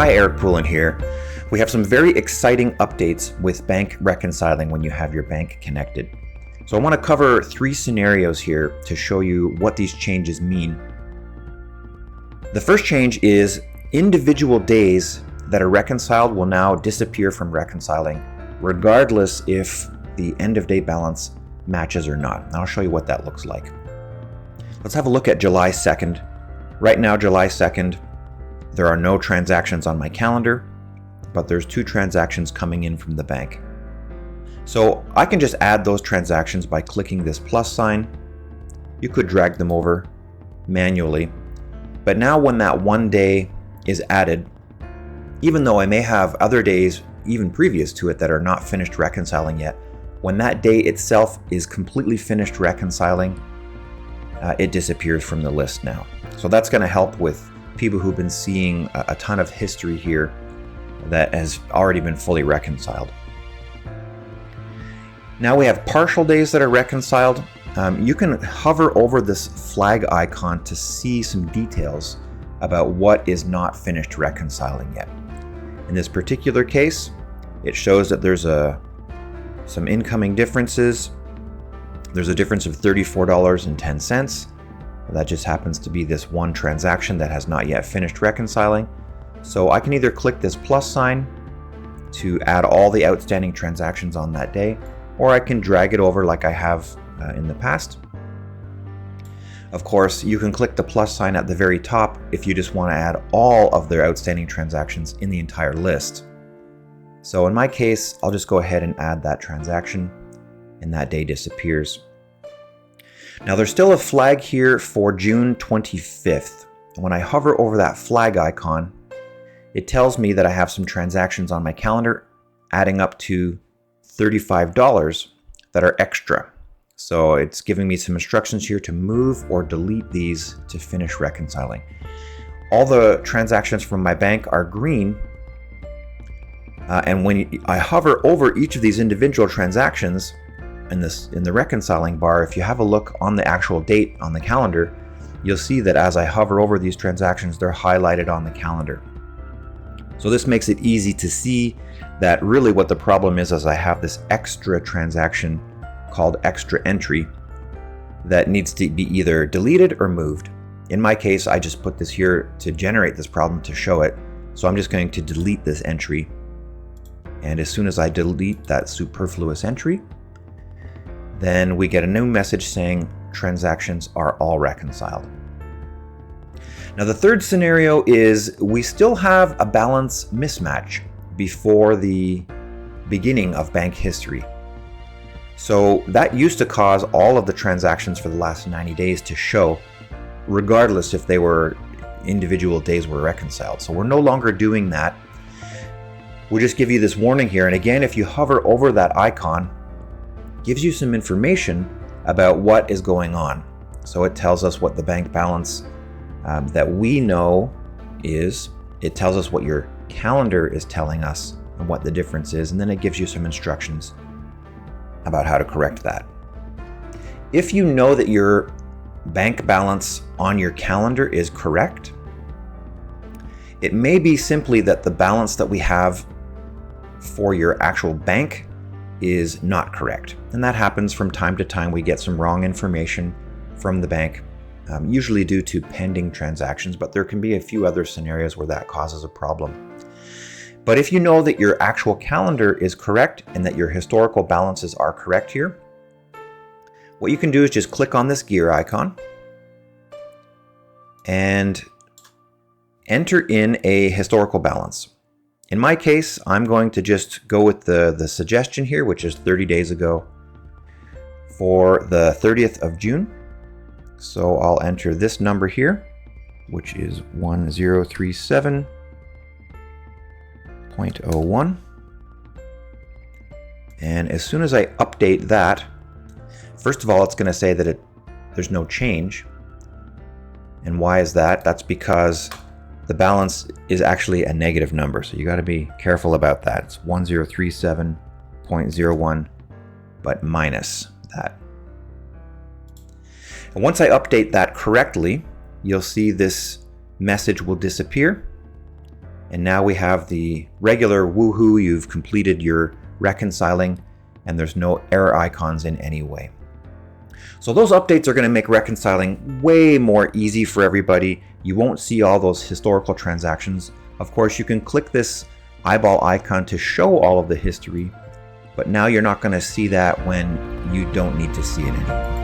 Hi, Eric Poulin here. We have some very exciting updates with bank reconciling when you have your bank connected. So I want to cover 3 scenarios here to show you what these changes mean. The first change is individual days that are reconciled will now disappear from reconciling, regardless if the end of day balance matches or not. And I'll show you what that looks like. Let's have a look at July 2nd. Right now, July 2nd, there are no transactions on my calendar, but there's 2 transactions coming in from the bank. So I can just add those transactions by clicking this plus sign. You could drag them over manually. But now when that one day is added, even though I may have other days even previous to it that are not finished reconciling yet, when that day itself is completely finished reconciling, it disappears from the list now. So that's going to help with people who've been seeing a ton of history here that has already been fully reconciled. Now we have partial days that are reconciled. You can hover over this flag icon to see some details about what is not finished reconciling yet. In this particular case, it shows that there's some incoming differences. There's a difference of $34.10. That just happens to be this one transaction that has not yet finished reconciling. So I can either click this plus sign to add all the outstanding transactions on that day, or I can drag it over like I have in the past. Of course, you can click the plus sign at the very top if you just want to add all of their outstanding transactions in the entire list. So in my case, I'll just go ahead and add that transaction, and that day disappears. Now there's still a flag here for June 25th. When I hover over that flag icon, it tells me that I have some transactions on my calendar adding up to $35 that are extra. So it's giving me some instructions here to move or delete these to finish reconciling. All the transactions from my bank are green. And when I hover over each of these individual transactions in the reconciling bar, if you have a look on the actual date on the calendar, you'll see that as I hover over these transactions, they're highlighted on the calendar. So this makes it easy to see that really what the problem is I have this extra transaction called extra entry that needs to be either deleted or moved. In my case, I just put this here to generate this problem to show it. So I'm just going to delete this entry. And as soon as I delete that superfluous entry, then we get a new message saying transactions are all reconciled. Now the third scenario is we still have a balance mismatch before the beginning of bank history. So that used to cause all of the transactions for the last 90 days to show, regardless if they were individual days were reconciled. So we're no longer doing that. We'll just give you this warning here. And again, if you hover over that icon, it gives you some information about what is going on. So it tells us what the bank balance that we know is. It tells us what your calendar is telling us and what the difference is. And then it gives you some instructions about how to correct that. If you know that your bank balance on your calendar is correct, it may be simply that the balance that we have for your actual bank is not correct. And that happens from time to time. We get some wrong information from the bank, usually due to pending transactions, but there can be a few other scenarios where that causes a problem. But if you know that your actual calendar is correct and that your historical balances are correct here, what you can do is just click on this gear icon and enter in a historical balance. In my case, I'm going to just go with the suggestion here, which is 30 days ago for the 30th of June. So I'll enter this number here, which is 1037.01. And as soon as I update that, first of all, it's going to say that there's no change. And why is that? That's because the balance is actually a negative number. So you got to be careful about that. It's 1037.01, but minus that. And once I update that correctly, you'll see this message will disappear. And now we have the regular woohoo, you've completed your reconciling, and there's no error icons in any way. So those updates are going to make reconciling way more easy for everybody. You won't see all those historical transactions. Of course, you can click this eyeball icon to show all of the history, but now you're not going to see that when you don't need to see it anymore.